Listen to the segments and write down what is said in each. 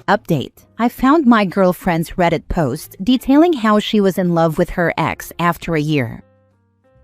Update: I found my girlfriend's Reddit post detailing how she was in love with her ex after a year.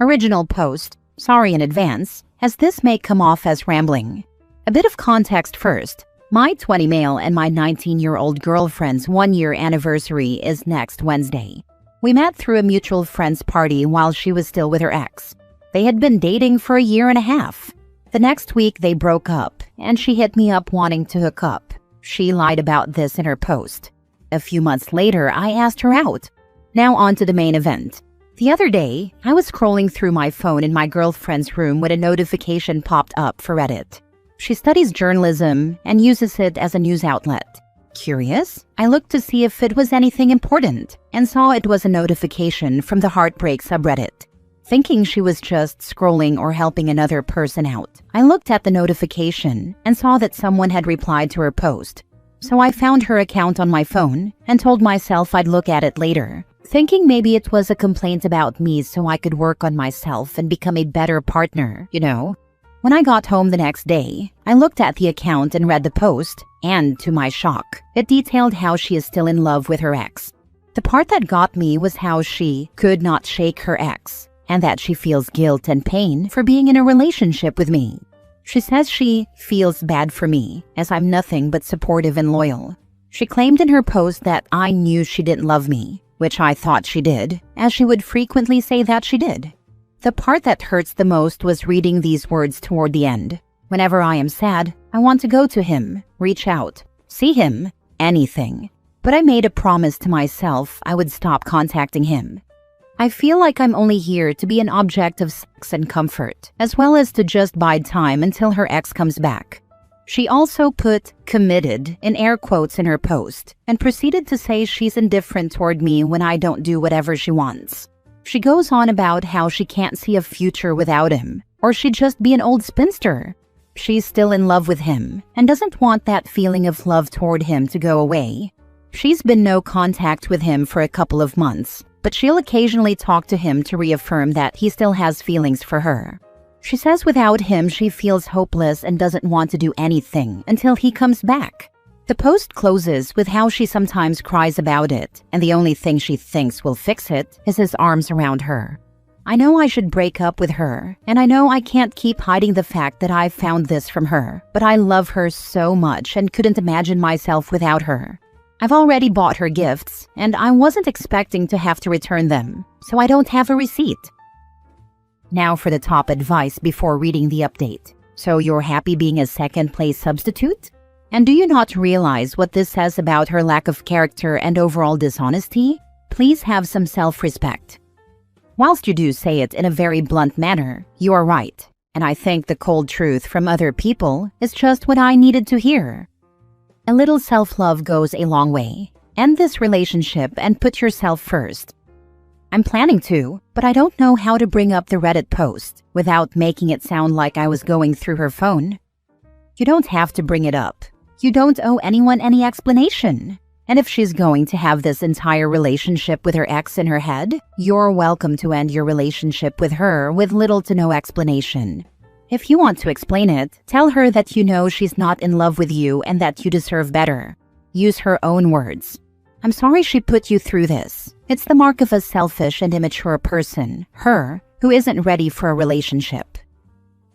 Original post: sorry in advance, as this may come off as rambling. A bit of context first. My 20 male and my 19-year-old girlfriend's 1-year anniversary is next Wednesday. We met through a mutual friend's party while she was still with her ex. They had been dating for a year and a half. The next week they broke up, and she hit me up wanting to hook up. She lied about this in her post. A few months later, I asked her out. Now on to the main event. The other day, I was scrolling through my phone in my girlfriend's room when a notification popped up for Reddit. She studies journalism and uses it as a news outlet. Curious, I looked to see if it was anything important and saw it was a notification from the Heartbreak subreddit. Thinking she was just scrolling or helping another person out, I looked at the notification and saw that someone had replied to her post. So I found her account on my phone and told myself I'd look at it later, thinking maybe it was a complaint about me so I could work on myself and become a better partner, you know. When I got home the next day, I looked at the account and read the post, and to my shock, it detailed how she is still in love with her ex. The part that got me was how she could not shake her ex, and that she feels guilt and pain for being in a relationship with me. She says she feels bad for me, as I'm nothing but supportive and loyal. She claimed in her post that I knew she didn't love me, which I thought she did, as she would frequently say that she did. The part that hurts the most was reading these words toward the end. Whenever I am sad, I want to go to him, reach out, see him, anything. But I made a promise to myself I would stop contacting him. I feel like I'm only here to be an object of sex and comfort, as well as to just bide time until her ex comes back. She also put "committed" in air quotes in her post and proceeded to say she's indifferent toward me when I don't do whatever she wants. She goes on about how she can't see a future without him, or she'd just be an old spinster. She's still in love with him and doesn't want that feeling of love toward him to go away. She's been no contact with him for a couple of months, but she'll occasionally talk to him to reaffirm that he still has feelings for her. She says without him she feels hopeless and doesn't want to do anything until he comes back. The post closes with how she sometimes cries about it, and the only thing she thinks will fix it is his arms around her. I know I should break up with her, and I know I can't keep hiding the fact that I found this from her, but I love her so much and couldn't imagine myself without her. I've already bought her gifts, and I wasn't expecting to have to return them, so I don't have a receipt. Now for the top advice before reading the update. So you're happy being a second-place substitute? And do you not realize what this says about her lack of character and overall dishonesty? Please have some self-respect. Whilst you do say it in a very blunt manner, you are right. And I think the cold truth from other people is just what I needed to hear. A little self-love goes a long way. End this relationship and put yourself first. I'm planning to, but I don't know how to bring up the Reddit post without making it sound like I was going through her phone. You don't have to bring it up. You don't owe anyone any explanation. And if she's going to have this entire relationship with her ex in her head, you're welcome to end your relationship with her with little to no explanation. If you want to explain it, tell her that you know she's not in love with you and that you deserve better. Use her own words. I'm sorry she put you through this. It's the mark of a selfish and immature person, her, who isn't ready for a relationship.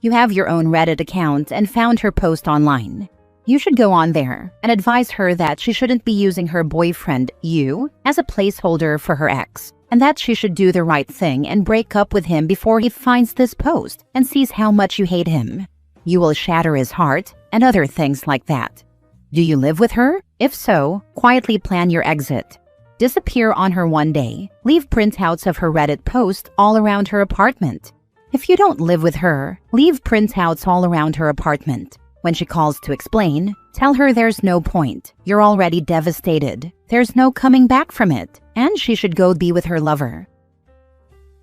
You have your own Reddit account and found her post online. You should go on there and advise her that she shouldn't be using her boyfriend, you, as a placeholder for her ex, and that she should do the right thing and break up with him before he finds this post and sees how much you hate him. You will shatter his heart and other things like that. Do you live with her? If so, quietly plan your exit. Disappear on her one day. Leave printouts of her Reddit post all around her apartment. If you don't live with her, leave printouts all around her apartment. When she calls to explain, tell her there's no point. You're already devastated. There's no coming back from it, and she should go be with her lover.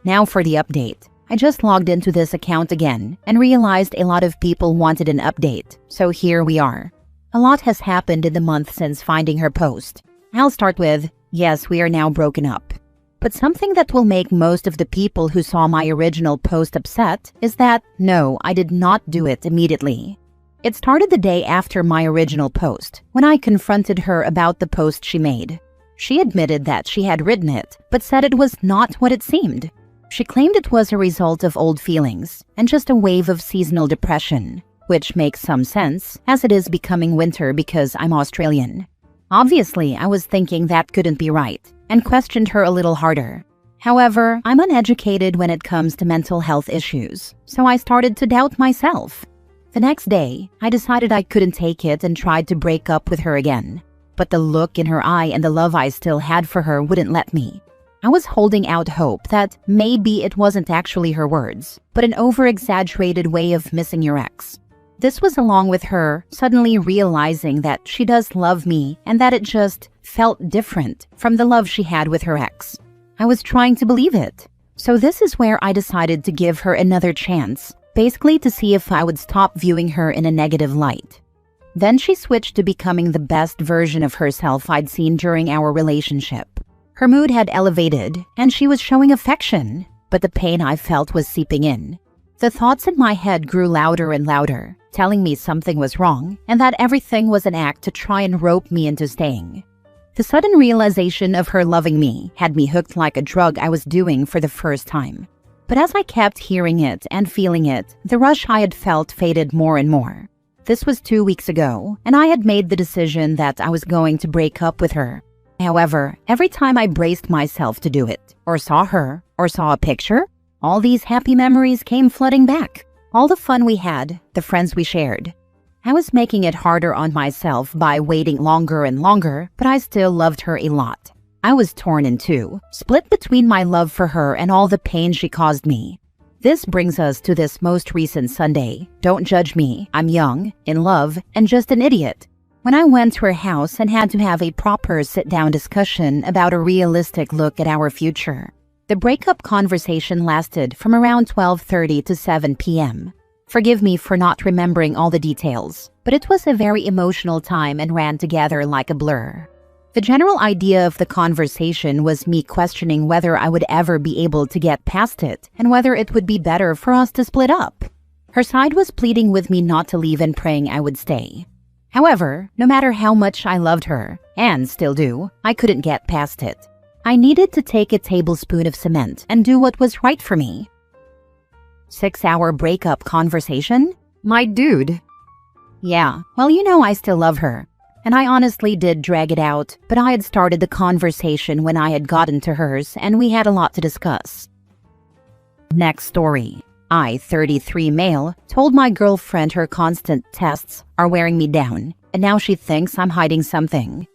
Now for the update. I just logged into this account again and realized a lot of people wanted an update, so here we are. A lot has happened in the month since finding her post. I'll start with, yes, we are now broken up. But something that will make most of the people who saw my original post upset is that, no, I did not do it immediately. It started the day after my original post, when I confronted her about the post she made. She admitted that she had written it, but said it was not what it seemed. She claimed it was a result of old feelings and just a wave of seasonal depression, which makes some sense, as it is becoming winter because I'm Australian. Obviously, I was thinking that couldn't be right, and questioned her a little harder. However, I'm uneducated when it comes to mental health issues, so I started to doubt myself. The next day, I decided I couldn't take it and tried to break up with her again. But the look in her eye and the love I still had for her wouldn't let me. I was holding out hope that maybe it wasn't actually her words, but an over-exaggerated way of missing your ex. This was along with her suddenly realizing that she does love me and that it just felt different from the love she had with her ex. I was trying to believe it. So this is where I decided to give her another chance, basically to see if I would stop viewing her in a negative light. Then she switched to becoming the best version of herself I'd seen during our relationship. Her mood had elevated and she was showing affection, but the pain I felt was seeping in. The thoughts in my head grew louder and louder, telling me something was wrong and that everything was an act to try and rope me into staying. The sudden realization of her loving me had me hooked like a drug I was doing for the first time. But as I kept hearing it and feeling it, the rush I had felt faded more and more. This was 2 weeks ago, and I had made the decision that I was going to break up with her. However, every time I braced myself to do it, or saw her, or saw a picture, all these happy memories came flooding back. All the fun we had, the friends we shared. I was making it harder on myself by waiting longer and longer, but I still loved her a lot. I was torn in two, split between my love for her and all the pain she caused me. This brings us to this most recent Sunday. Don't judge me, I'm young, in love, and just an idiot. When I went to her house and had to have a proper sit-down discussion about a realistic look at our future. The breakup conversation lasted from around 12:30 to 7 p.m. Forgive me for not remembering all the details, but it was a very emotional time and ran together like a blur. The general idea of the conversation was me questioning whether I would ever be able to get past it and whether it would be better for us to split up. Her side was pleading with me not to leave and praying I would stay. However, no matter how much I loved her, and still do, I couldn't get past it. I needed to take a tablespoon of cement and do what was right for me. 6-hour breakup conversation? My dude. Yeah, well, you know I still love her. And I honestly did drag it out, but I had started the conversation when I had gotten to hers and we had a lot to discuss. Next story. I, 33 male, told my girlfriend her constant tests are wearing me down, and now she thinks I'm hiding something.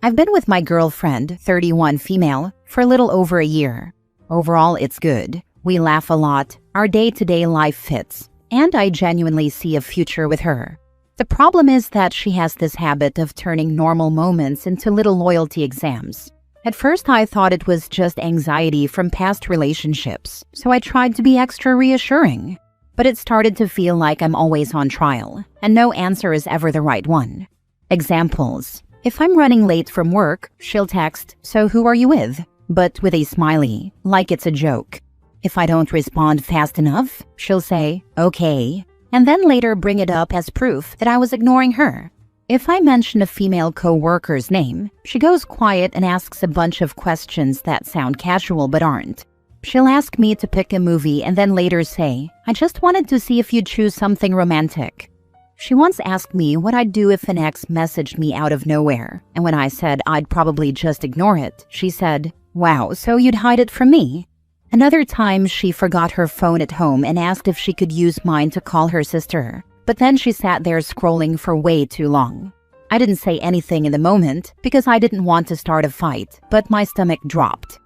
I've been with my girlfriend, 31 female, for a little over a year. Overall, it's good. We laugh a lot, our day-to-day life fits, and I genuinely see a future with her. The problem is that she has this habit of turning normal moments into little loyalty exams. At first, I thought it was just anxiety from past relationships, so I tried to be extra reassuring. But it started to feel like I'm always on trial, and no answer is ever the right one. Examples. If I'm running late from work, she'll text, "So who are you with?" but with a smiley, like it's a joke. If I don't respond fast enough, she'll say, "Okay," and then later bring it up as proof that I was ignoring her. If I mention a female co-worker's name, she goes quiet and asks a bunch of questions that sound casual but aren't. She'll ask me to pick a movie and then later say, "I just wanted to see if you'd choose something romantic." She once asked me what I'd do if an ex messaged me out of nowhere, and when I said I'd probably just ignore it, she said, "Wow, so you'd hide it from me?" Another time, she forgot her phone at home and asked if she could use mine to call her sister, but then she sat there scrolling for way too long. I didn't say anything in the moment because I didn't want to start a fight, but my stomach dropped.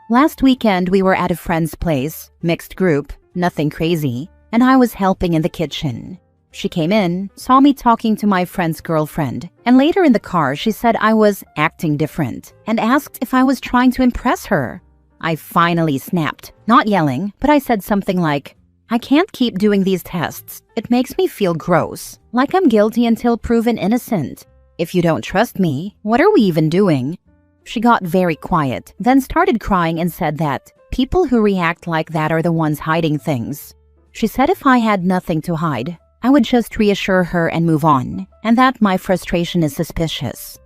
Last weekend, we were at a friend's place, mixed group, nothing crazy, and I was helping in the kitchen. She came in, saw me talking to my friend's girlfriend, and later in the car she said I was acting different and asked if I was trying to impress her. I finally snapped, not yelling, but I said something like, "I can't keep doing these tests. It makes me feel gross, like I'm guilty until proven innocent. If you don't trust me, what are we even doing?" She got very quiet, then started crying and said that people who react like that are the ones hiding things. She said if I had nothing to hide, I would just reassure her and move on, and that my frustration is suspicious.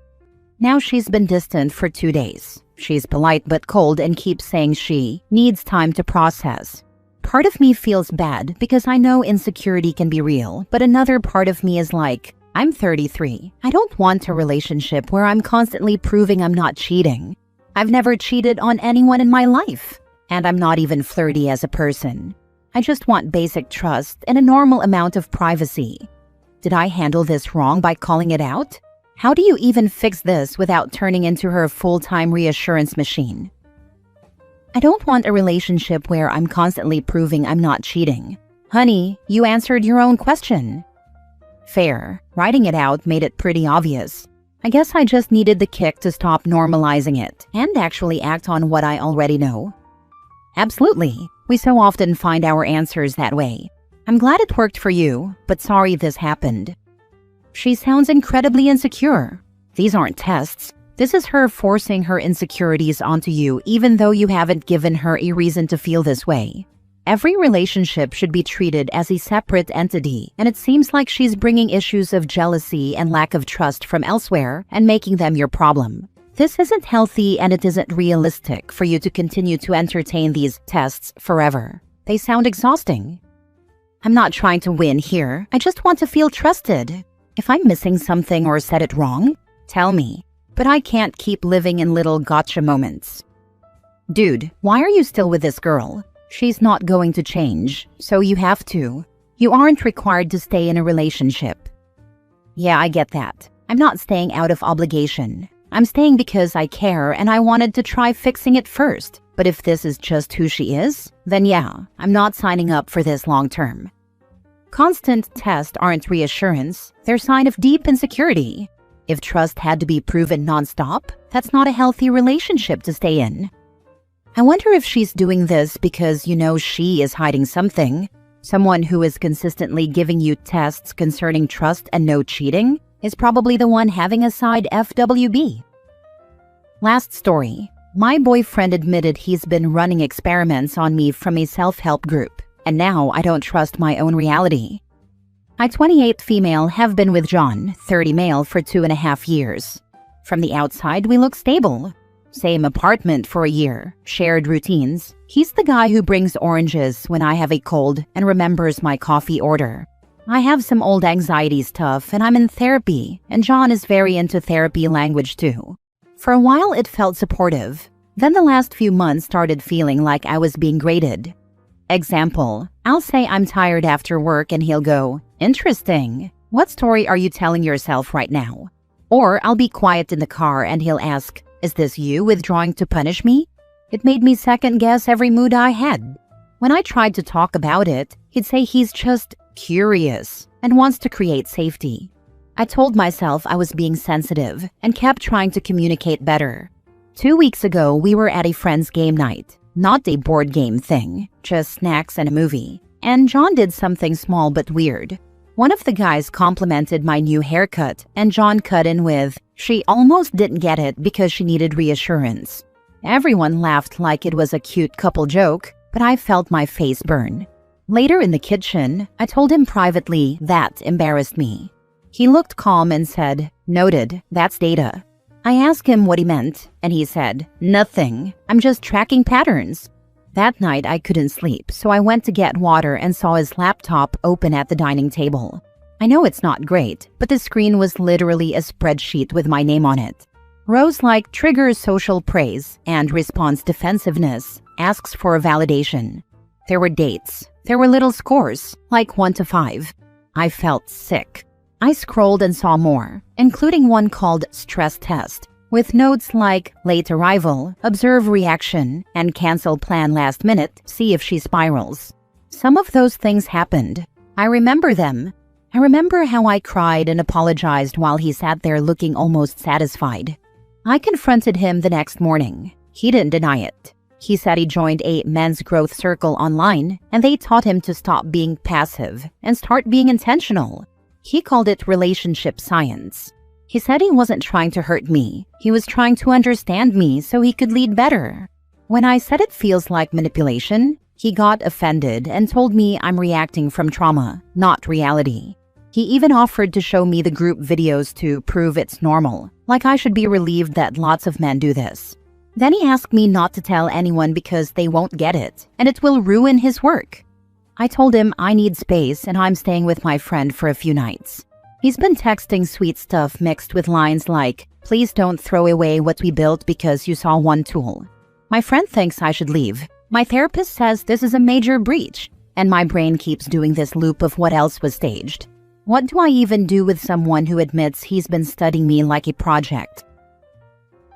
Now she's been distant for 2 days. She's polite but cold and keeps saying she needs time to process. Part of me feels bad because I know insecurity can be real, but another part of me is like, I'm 33. I don't want a relationship where I'm constantly proving I'm not cheating. I've never cheated on anyone in my life, and I'm not even flirty as a person. I just want basic trust and a normal amount of privacy. Did I handle this wrong by calling it out? How do you even fix this without turning into her full-time reassurance machine? I don't want a relationship where I'm constantly proving I'm not cheating. Honey, you answered your own question. Fair. Writing it out made it pretty obvious. I guess I just needed the kick to stop normalizing it and actually act on what I already know. Absolutely. We so often find our answers that way. I'm glad it worked for you, but sorry this happened. She sounds incredibly insecure. These aren't tests. This is her forcing her insecurities onto you even though you haven't given her a reason to feel this way. Every relationship should be treated as a separate entity, and it seems like she's bringing issues of jealousy and lack of trust from elsewhere and making them your problem. This isn't healthy and it isn't realistic for you to continue to entertain these tests forever. They sound exhausting. I'm not trying to win here. I just want to feel trusted. If I'm missing something or said it wrong, tell me. But I can't keep living in little gotcha moments. Dude, why are you still with this girl? She's not going to change, so you have to. You aren't required to stay in a relationship. Yeah, I get that. I'm not staying out of obligation. I'm staying because I care and I wanted to try fixing it first. But if this is just who she is, then yeah, I'm not signing up for this long term. Constant tests aren't reassurance, they're a sign of deep insecurity. If trust had to be proven nonstop, that's not a healthy relationship to stay in. I wonder if she's doing this because you know she is hiding something. Someone who is consistently giving you tests concerning trust and no cheating is probably the one having a side FWB. Last story. My boyfriend admitted he's been running experiments on me from a self-help group, and now I don't trust my own reality. I, 28 female, have been with John, 30 male, for 2.5 years. From the outside, we look stable. Same apartment for a year, shared routines. He's the guy who brings oranges when I have a cold and remembers my coffee order. I have some old anxiety stuff and I'm in therapy, and John is very into therapy language too. For a while it felt supportive. Then the last few months started feeling like I was being graded. Example, I'll say I'm tired after work and he'll go, "Interesting. What story are you telling yourself right now?" Or I'll be quiet in the car and he'll ask, "Is this you withdrawing to punish me?" It made me second guess every mood I had. When I tried to talk about it, he'd say he's just curious and wants to create safety. I told myself I was being sensitive and kept trying to communicate better. 2 weeks ago, we were at a friend's game night. Not a board game thing, just snacks and a movie. And John did something small but weird. One of the guys complimented my new haircut, and John cut in with, "She almost didn't get it because she needed reassurance." Everyone laughed like it was a cute couple joke, but I felt my face burn. Later in the kitchen, I told him privately that embarrassed me. He looked calm and said, "Noted, that's data." I asked him what he meant, and he said, "Nothing. I'm just tracking patterns." That night, I couldn't sleep, so I went to get water and saw his laptop open at the dining table. I know it's not great, but the screen was literally a spreadsheet with my name on it. Rows like triggers social praise and response defensiveness, asks for a validation. There were dates. There were little scores, like 1 to 5. I felt sick. I scrolled and saw more, including one called Stress Test, with notes like late arrival, observe reaction, and cancel plan last minute, see if she spirals. Some of those things happened. I remember them. I remember how I cried and apologized while he sat there looking almost satisfied. I confronted him the next morning. He didn't deny it. He said he joined a men's growth circle online, and they taught him to stop being passive and start being intentional. He called it relationship science. He said he wasn't trying to hurt me. He was trying to understand me so he could lead better. When I said it feels like manipulation, He got offended and told me I'm reacting from trauma, not reality. He even offered to show me the group videos to prove it's normal, like I should be relieved that lots of men do this. Then he asked me not to tell anyone because they won't get it, and it will ruin his work. I told him I need space and I'm staying with my friend for a few nights. He's been texting sweet stuff mixed with lines like, "Please don't throw away what we built because you saw one tool." My friend thinks I should leave. My therapist says this is a major breach, and my brain keeps doing this loop of what else was staged. What do I even do with someone who admits he's been studying me like a project?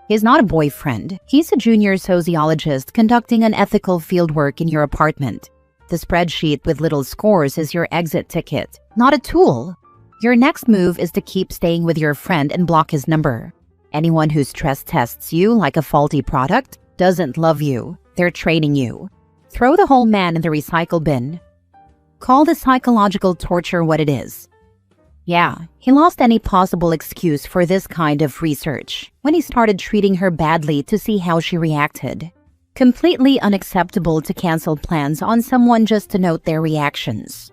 He's not a boyfriend. He's a junior sociologist conducting an ethical fieldwork in your apartment. The spreadsheet with little scores is your exit ticket, not a tool. Your next move is to keep staying with your friend and block his number. Anyone who stress tests you like a faulty product doesn't love you. They're training you. Throw the whole man in the recycle bin. Call the psychological torture what it is. Yeah, he lost any possible excuse for this kind of research when he started treating her badly to see how she reacted. Completely unacceptable to cancel plans on someone just to note their reactions.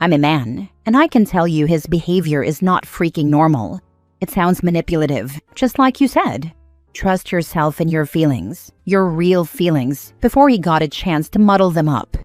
I'm a man, and I can tell you his behavior is not freaking normal. It sounds manipulative, just like you said. Trust yourself and your feelings, your real feelings, before he got a chance to muddle them up.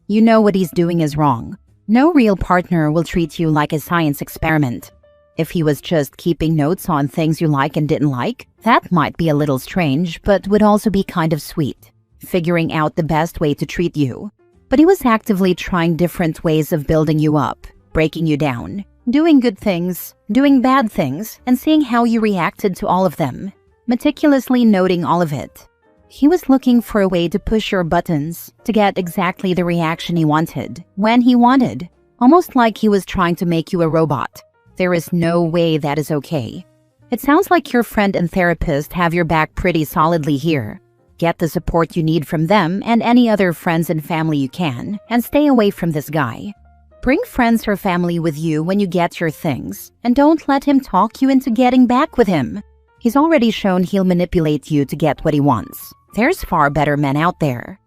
You know what he's doing is wrong. No real partner will treat you like a science experiment. If he was just keeping notes on things you like and didn't like, that might be a little strange, but would also be kind of sweet, figuring out the best way to treat you. But he was actively trying different ways of building you up, breaking you down, doing good things, doing bad things, and seeing how you reacted to all of them, meticulously noting all of it. He was looking for a way to push your buttons to get exactly the reaction he wanted, when he wanted, almost like he was trying to make you a robot. There is no way that is okay. It sounds like your friend and therapist have your back pretty solidly here. Get the support you need from them and any other friends and family you can, and stay away from this guy. Bring friends or family with you when you get your things, and don't let him talk you into getting back with him. He's already shown he'll manipulate you to get what he wants. There's far better men out there.